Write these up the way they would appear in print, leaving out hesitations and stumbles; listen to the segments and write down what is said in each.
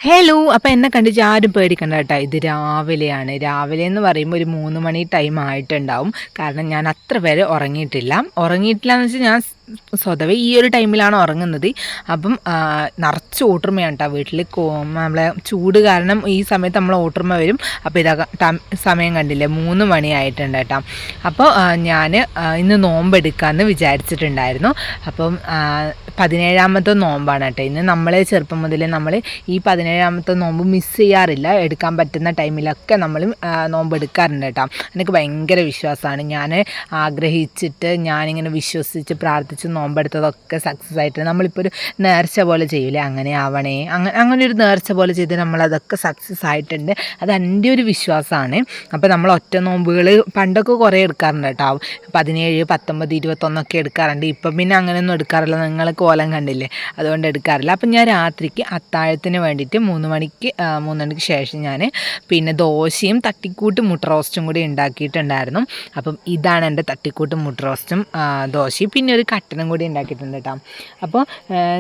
Hello, അപ്പോൾ എന്നെ കണ്ടിട്ട് ആരും പേടിക്കണ്ട കേട്ടോ. ഇത് രാവിലെയാണ്. രാവിലെ എന്ന് പറയുമ്പോൾ ഒരു 3 മണി ടൈം ആയിട്ടുണ്ടാവും. കാരണം ഞാൻ അത്ര വരെ ഉറങ്ങിയിട്ടില്ല എന്ന് വെച്ചാൽ ഞാൻ സ്വതവേ ഈ ഒരു ടൈമിലാണ് ഉറങ്ങുന്നത്. അപ്പം നിറച്ച് ഓട്ടർമയാണ് കേട്ടോ വീട്ടിൽ. നമ്മളെ ചൂട് കാരണം ഈ സമയത്ത് നമ്മൾ ഓട്ടർമ വരും. അപ്പോൾ ഇതാ സമയം കണ്ടില്ലേ, 3 മണി ആയിട്ടുണ്ട് കേട്ടോ. അപ്പോൾ ഞാൻ ഇന്ന് നോമ്പെടുക്കാമെന്ന് വിചാരിച്ചിട്ടുണ്ടായിരുന്നു. അപ്പം 17ാമത്തെ നോമ്പാണ് കേട്ടോ ഇന്ന്. നമ്മളെ ചെറുപ്പം മുതലേ നമ്മൾ ഈ 17ാമത്തെ നോമ്പ് മിസ് ചെയ്യാറില്ല. എടുക്കാൻ പറ്റുന്ന ടൈമിലൊക്കെ നമ്മൾ നോമ്പ് എടുക്കാറുണ്ട് കേട്ടോ. എനിക്ക് ഭയങ്കര വിശ്വാസമാണ്. ഞാൻ ആഗ്രഹിച്ചിട്ട് ഞാനിങ്ങനെ വിശ്വസിച്ച് പ്രാർത്ഥിച്ച് നോമ്പെടുത്തതൊക്കെ സക്സസ് ആയിട്ട് നമ്മളിപ്പോൾ ഒരു നേർച്ച പോലെ ചെയ്യില്ലേ, അങ്ങനെ ആവണേ, അങ്ങനെ ഒരു നേർച്ച പോലെ ചെയ്ത് നമ്മളതൊക്കെ സക്സസ് ആയിട്ടുണ്ട്. അത് എൻ്റെ ഒരു വിശ്വാസമാണ്. അപ്പോൾ നമ്മൾ ഒറ്റ നോമ്പുകൾ പണ്ടൊക്കെ കുറേ എടുക്കാറുണ്ട് കേട്ടോ. 17, 19, 21 എടുക്കാറുണ്ട്. ഇപ്പം പിന്നെ അങ്ങനെയൊന്നും എടുക്കാറില്ല. നിങ്ങൾ കോലം കണ്ടില്ലേ, അതുകൊണ്ട് എടുക്കാറില്ല. അപ്പം ഞാൻ രാത്രിക്ക് അത്താഴത്തിന് വേണ്ടിയിട്ട് 3 മണിക്ക് ശേഷം ഞാൻ പിന്നെ ദോശയും തട്ടിക്കൂട്ട് മുട്ട റോസ്റ്റും കൂടി ഉണ്ടാക്കിയിട്ടുണ്ടായിരുന്നു. അപ്പം ഇതാണ് എൻ്റെ തട്ടിക്കൂട്ട് മുട്ട റോസ്റ്റും ദോശയും. പിന്നെ ഒരു കട്ടനും കൂടി ഉണ്ടാക്കിയിട്ടുണ്ട് കേട്ടോ. അപ്പോൾ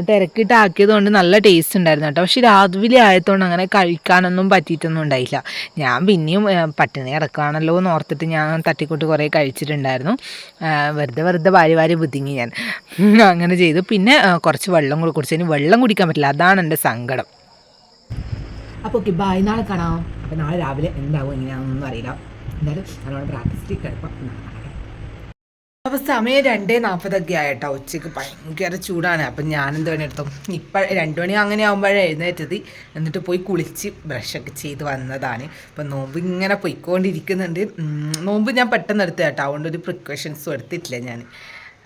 തിരക്കിട്ട് ആക്കിയതുകൊണ്ട് നല്ല ടേസ്റ്റ് ഉണ്ടായിരുന്നു കേട്ടോ. പക്ഷേ രാവിലെ ആയതുകൊണ്ട് അങ്ങനെ കഴിക്കാനൊന്നും പറ്റിയിട്ടൊന്നും ഉണ്ടായില്ല. ഞാൻ പിന്നെയും പട്ടിണി കിടക്കുകയാണല്ലോ എന്ന് ഓർത്തിട്ട് ഞാൻ തട്ടിക്കൂട്ട് കുറേ കഴിച്ചിട്ടുണ്ടായിരുന്നു. വെറുതെ വാരി ബുദ്ധിങ്ങി ഞാൻ അങ്ങനെ ചെയ്തു. പിന്നെ കുറച്ച് വെള്ളം കൂടി കുടിച്ചു. ഇനി വെള്ളം കുടിക്കാൻ പറ്റില്ല, അതാണ് എൻ്റെ സങ്കടം. അപ്പോൾ ഓക്കെ, ബൈ, നാളെ കാണാം. അപ്പോൾ നാളെ രാവിലെ എന്താവും എങ്ങനെയാണെന്നൊന്നും അറിയില്ല. എന്തായാലും നല്ലോണം പ്രാക്ടീസ് കിടപ്പം. അപ്പോൾ സമയം 2:40 ആയിട്ടോ. ഉച്ചയ്ക്ക് ഭയങ്കര ചൂടാണ്. അപ്പം ഞാനെന്ത് പണിയെടുത്തു, ഇപ്പം 2 മണി അങ്ങനെ ആകുമ്പോഴേ എഴുന്നേറ്റത്. എന്നിട്ട് പോയി കുളിച്ച് ബ്രഷൊക്കെ ചെയ്ത് വന്നതാണ്. അപ്പം നോമ്പ് ഇങ്ങനെ പൊയ്ക്കൊണ്ടിരിക്കുന്നുണ്ട്. നോമ്പ് ഞാൻ പെട്ടെന്ന് എടുത്ത് കേട്ടോ. അതുകൊണ്ട് ഒരു പ്രിക്കോഷൻസും എടുത്തിട്ടില്ല ഞാൻ.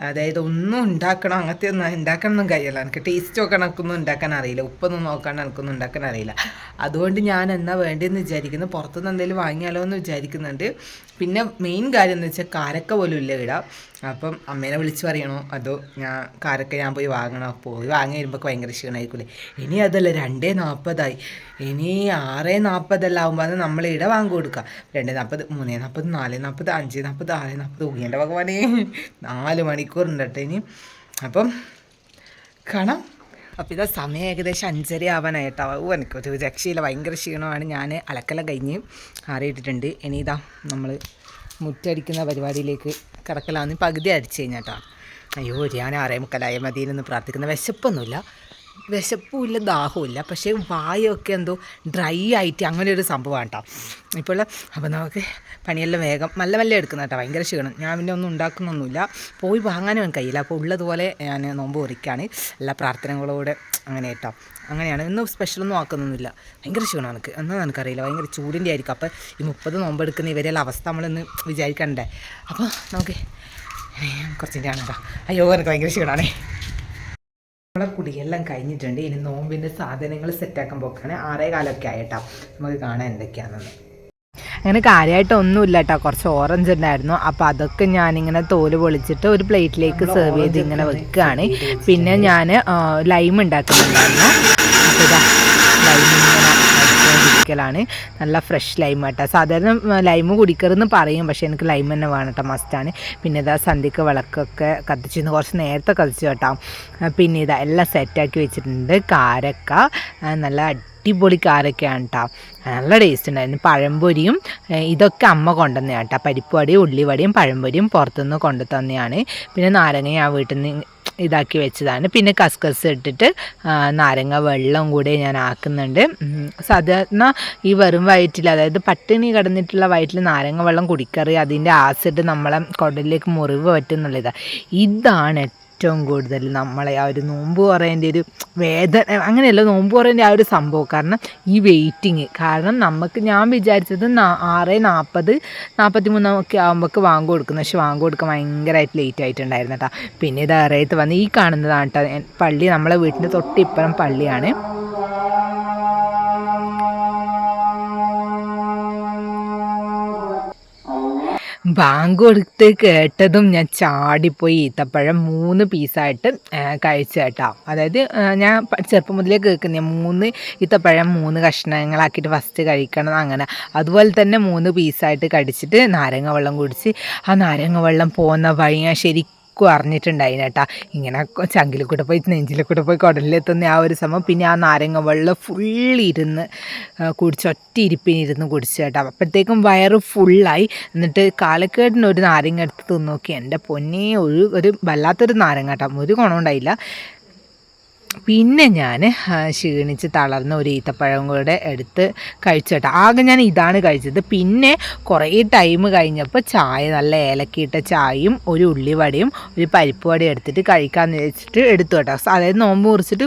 അതായത് ഒന്നും ഉണ്ടാക്കണം, അങ്ങനത്തെ ഒന്നും ഉണ്ടാക്കണമെന്നും കഴിയില്ല. എനിക്ക് ടേസ്റ്റ് നോക്കാൻ എനിക്കൊന്നും ഉണ്ടാക്കാൻ അറിയില്ല. ഉപ്പൊന്നും നോക്കാൻ എനിക്കൊന്നും ഉണ്ടാക്കാൻ അറിയില്ല. അതുകൊണ്ട് ഞാൻ എന്നാ വേണ്ടതെന്ന് വിചാരിക്കുന്നു, പുറത്തുനിന്ന് എന്തെങ്കിലും വാങ്ങിയാലോ എന്ന് വിചാരിക്കുന്നുണ്ട്. പിന്നെ മെയിൻ കാര്യം എന്ന് വെച്ചാൽ കാരക്ക പോലും ഇല്ല ഇവിടെ. അപ്പം അമ്മേനെ വിളിച്ച് പറയണോ അതോ കാരക്ക ഞാൻ പോയി വാങ്ങണോ? പോയി വാങ്ങി വരുമ്പോൾ ഭയങ്കര ക്ഷീണമായിരിക്കില്ലേ. ഇനി അതല്ല, 2:40 ഇനി 6:40 ആകുമ്പോൾ അത് നമ്മളിവിടെ വാങ്ങി കൊടുക്കുക. 2:40, 3:40, 4:40, 5:40, 6:40. ഊങ്ങിൻ്റെ ഭഗവാനേ, 4 മണിക്കൂറുണ്ട് കേട്ടോ ഇനി. അപ്പം കാണാം. അപ്പോൾ ഇതാ സമയം ഏകദേശം 5:30 ആവാനായിട്ടാവും. എനിക്കൊരു രക്ഷയില്ല, ഭയങ്കര ക്ഷീണമാണ്. ഞാൻ അലക്കെല്ലാം കഴിഞ്ഞ് ആറിയിട്ടിട്ടുണ്ട്. ഇനി ഇതാ നമ്മൾ മുറ്റടിക്കുന്ന പരിപാടിയിലേക്ക് കിടക്കലാന്ന്. പകുതി അടിച്ച് കഴിഞ്ഞാട്ടോ. അയ്യോ, ഞാൻ 6:45 മതിയെന്ന് പ്രാർത്ഥിക്കുന്ന. വിശപ്പുമില്ല ദാഹവുമില്ല, പക്ഷേ വായൊക്കെ എന്തോ ഡ്രൈ ആയിട്ട് അങ്ങനെ ഒരു സംഭവമാണ് കേട്ടോ ഇപ്പോൾ. അപ്പോൾ നമുക്ക് പണിയെല്ലാം വേഗം മെല്ലെ എടുക്കുന്ന കേട്ടോ. ഭയങ്കര ക്ഷീണം. ഞാൻ പിന്നെ ഒന്നും ഉണ്ടാക്കുന്നൊന്നുമില്ല, പോയി വാങ്ങാനും എനിക്ക് കഴിയില്ല. അപ്പോൾ ഉള്ളതുപോലെ ഞാൻ നോമ്പ് കുറിക്കുകയാണ്, എല്ലാ പ്രാർത്ഥനകളോടെ അങ്ങനെ കേട്ടോ. അങ്ങനെയാണ്. ഇന്ന് സ്പെഷ്യലൊന്നും ആക്കുന്നൊന്നുമില്ല. ഭയങ്കര ക്ഷീണം എനിക്ക്, എന്നാന്ന് എനിക്കറിയില്ല. ഭയങ്കര ചൂടിൻ്റെ ആയിരിക്കും. അപ്പോൾ ഈ 30 നോമ്പെടുക്കുന്ന ഇവരെല്ലാം അവസ്ഥ നമ്മളൊന്ന് വിചാരിക്കണ്ടേ. അപ്പോൾ നമുക്ക് കുറച്ചിൻ്റെ ആണ് കേട്ടോ. അയ്യോ, എനിക്ക് ഭയങ്കര ക്ഷീണമാണേ. നമ്മളെ കുടിയെല്ലാം കഴിഞ്ഞിട്ടുണ്ട്. ഇനി നോമ്പിൻ്റെ സാധനങ്ങൾ സെറ്റാക്കാൻ പോക്കാണ്. 6:15 ആയിട്ടാ. നമുക്ക് കാണാൻ എന്തൊക്കെയാണെന്ന്. അങ്ങനെ കാര്യമായിട്ടൊന്നുമില്ല കേട്ടോ. കുറച്ച് ഓറഞ്ച് ഉണ്ടായിരുന്നു. അപ്പോൾ അതൊക്കെ ഞാനിങ്ങനെ തോല് പൊളിച്ചിട്ട് ഒരു പ്ലേറ്റിലേക്ക് സെർവ് ചെയ്ത് ഇങ്ങനെ വെക്കുകയാണ്. പിന്നെ ഞാൻ ലൈം ഉണ്ടാക്കുന്നുണ്ടായിരുന്നു. അപ്പോൾ ഇതാ ലൈം ഇങ്ങനെ കുടിക്കലാണ്. നല്ല ഫ്രഷ് ലൈം കേട്ടോ. സാധാരണ ലൈം കുടിക്കരുതെന്ന് പറയും, പക്ഷേ എനിക്ക് ലൈം തന്നെ വേണം കേട്ടോ, മസ്റ്റാണ്. പിന്നെ ഇതാ സന്ധ്യക്ക് വിളക്കൊക്കെ കത്തിച്ചിരുന്നു, കുറച്ച് നേരത്തെ കത്തിച്ചു കേട്ടോ. പിന്നെ ഇതാ എല്ലാം സെറ്റാക്കി വെച്ചിട്ടുണ്ട്. കാരക്ക നല്ല അടിപൊളി കാരക്കയാണ് കേട്ടോ. നല്ല ടേസ്റ്റ് ഉണ്ടായിരുന്നു. പഴംപൊരിയും ഇതൊക്കെ അമ്മ കൊണ്ടുവന്നതാണ് കേട്ടോ. പരിപ്പുവടിയും ഉള്ളിവടിയും പഴംപൊരിയും പുറത്തുനിന്ന് കൊണ്ടു തന്നെയാണ്. പിന്നെ നാരങ്ങ ഞാൻ വീട്ടിൽ നിന്ന് ഇതാക്കി വെച്ചതാണ്. പിന്നെ കസ്കസ് ഇട്ടിട്ട് നാരങ്ങ വെള്ളം കൂടെ ഞാൻ ആക്കുന്നുണ്ട്. സാധാരണ ഈ വെറും വയറ്റിൽ, അതായത് പട്ടിണി കിടന്നിട്ടുള്ള വയറ്റിൽ നാരങ്ങ വെള്ളം കുടിക്കാറ് അതിൻ്റെ ആസിഡ് നമ്മളെ കുടലിലേക്ക് മുറിവ് പറ്റുന്നുള്ളതാണ്. ഇതാണ് ഏറ്റവും കൂടുതൽ നമ്മളെ ആ ഒരു നോമ്പ് പറയുന്ന ഒരു വേദന, അങ്ങനെയല്ല, നോമ്പ് പറയുന്ന ആ ഒരു സംഭവം. കാരണം ഈ വെയിറ്റിങ് കാരണം ഞാൻ വിചാരിച്ചത് 6:40, 43 ഒക്കെ ആകുമ്പോഴേക്ക് വാങ്ങി കൊടുക്കുന്നു. പക്ഷെ വാങ്ങി കൊടുക്കാൻ ഭയങ്കരമായിട്ട് ലേറ്റ് ആയിട്ടുണ്ടായിരുന്നു കേട്ടോ. പിന്നെ ഇത് ഇറയത്ത് വന്ന് ഈ കാണുന്നതാണ് കേട്ടോ പള്ളി. നമ്മളെ വീട്ടിൻ്റെ തൊട്ടിപ്പുറം പള്ളിയാണ്. ബാങ്ക് കൊടുത്ത് കേട്ടതും ഞാൻ ചാടിപ്പോയി ഈത്തപ്പഴം 3 പീസായിട്ട് കഴിച്ചു കേട്ടോ. അതായത് ഞാൻ ചെറുപ്പം മുതലേ കേൾക്കുന്ന 3 ഈത്തപ്പഴം 3 കഷ്ണങ്ങളാക്കിയിട്ട് ഫസ്റ്റ് കഴിക്കണം അങ്ങനെ. അതുപോലെ തന്നെ 3 പീസായിട്ട് കടിച്ചിട്ട് നാരങ്ങ വെള്ളം കുടിച്ച് ആ നാരങ്ങ വെള്ളം പോകുന്ന വഴി ഞാൻ ശരിക്കും ആർക്കും അറിഞ്ഞിട്ടുണ്ടായിന് കേട്ടോ. ഇങ്ങനെ ചങ്കിൽ കൂടെ പോയി നെഞ്ചിൽ കൂടെ പോയി കുടലിലെത്തുന്ന ആ ഒരു സമയം. പിന്നെ ആ നാരങ്ങ വെള്ളം ഫുള്ളിരുന്ന് കുടിച്ച് ഒറ്റ ഇരിപ്പിനിരുന്ന് കുടിച്ചു കേട്ടോ. അപ്പോഴത്തേക്കും വയറ് ഫുള്ളായി. എന്നിട്ട് കാലക്കേടിന് ഒരു നാരങ്ങ എടുത്ത് തിന്ന് നോക്കി, എൻ്റെ പൊന്നെ ഒരു വല്ലാത്തൊരു നാരങ്ങ കേട്ടോ, ഒരു ഗുണമുണ്ടായില്ല. പിന്നെ ഞാൻ ക്ഷീണിച്ച് തളർന്ന ഒരു ഈത്തപ്പഴം കൂടെ എടുത്ത് കഴിച്ചു കേട്ടോ. ആകെ ഞാൻ ഇതാണ് കഴിച്ചത്. പിന്നെ കുറേ ടൈം കഴിഞ്ഞപ്പോൾ ചായ, നല്ല ഏലക്കിയിട്ട ചായയും ഒരു ഉള്ളിവടയും ഒരു പരിപ്പ് വടയും എടുത്തിട്ട് കഴിക്കാമെന്ന് വെച്ചിട്ട് എടുത്തു കേട്ടോ. അതായത് നോമ്പ് മുറിച്ചിട്ട്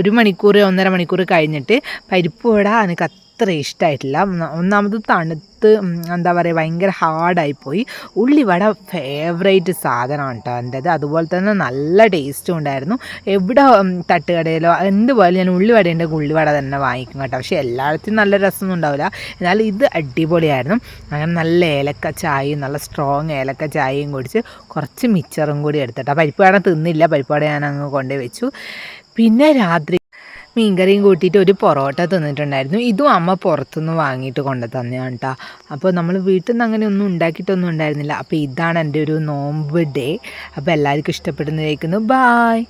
ഒരു മണിക്കൂർ 1.5 മണിക്കൂർ കഴിഞ്ഞിട്ട് പരിപ്പ് വട എനിക്ക് അത്ര ഇഷ്ടമായിട്ടില്ല. ഒന്നാമത് തണുത്ത് എന്താ പറയുക, ഭയങ്കര ഹാർഡായിപ്പോയി. ഉള്ളിവട ഫേവറേറ്റ് സാധനമാണ് കേട്ടോ എൻ്റേത്. അതുപോലെ തന്നെ നല്ല ടേസ്റ്റും ഉണ്ടായിരുന്നു. എവിടെ തട്ടുകടയിലോ എന്തുപോലെ ഞാൻ ഉള്ളിവട ഉണ്ടെങ്കിൽ ഉള്ളിവട തന്നെ വാങ്ങിക്കും കേട്ടോ. പക്ഷേ എല്ലായിടത്തും നല്ല രസമൊന്നും ഉണ്ടാവില്ല. എന്നാൽ ഇത് അടിപൊളിയായിരുന്നു. അങ്ങനെ നല്ല ഏലക്ക ചായയും നല്ല സ്ട്രോങ് ഏലക്ക ചായയും കുടിച്ച് കുറച്ച് മിച്ചറും കൂടി എടുത്തിട്ടോ. പരിപ്പ് വട തിന്നില്ല, പരിപ്പ് വട ഞാൻ അങ്ങ് കൊണ്ടുപോയി വെച്ചു. പിന്നെ രാത്രി മീൻകറിയും കൂട്ടിയിട്ട് ഒരു പൊറോട്ട തിന്നിട്ടുണ്ടായിരുന്നു. ഇതും അമ്മ പുറത്തുനിന്ന് വാങ്ങിയിട്ട് കൊണ്ടു തന്നെയാണ് കേട്ടോ. അപ്പോൾ നമ്മൾ വീട്ടിൽ നിന്ന് അങ്ങനെ ഒന്നും ഉണ്ടാക്കിയിട്ടൊന്നും ഉണ്ടായിരുന്നില്ല. അപ്പോൾ ഇതാണ് എൻ്റെ ഒരു നോമ്പ് ഡേ. അപ്പോൾ എല്ലാവർക്കും ഇഷ്ടപ്പെടുന്നതായിരിക്കുന്നു. ബായ്.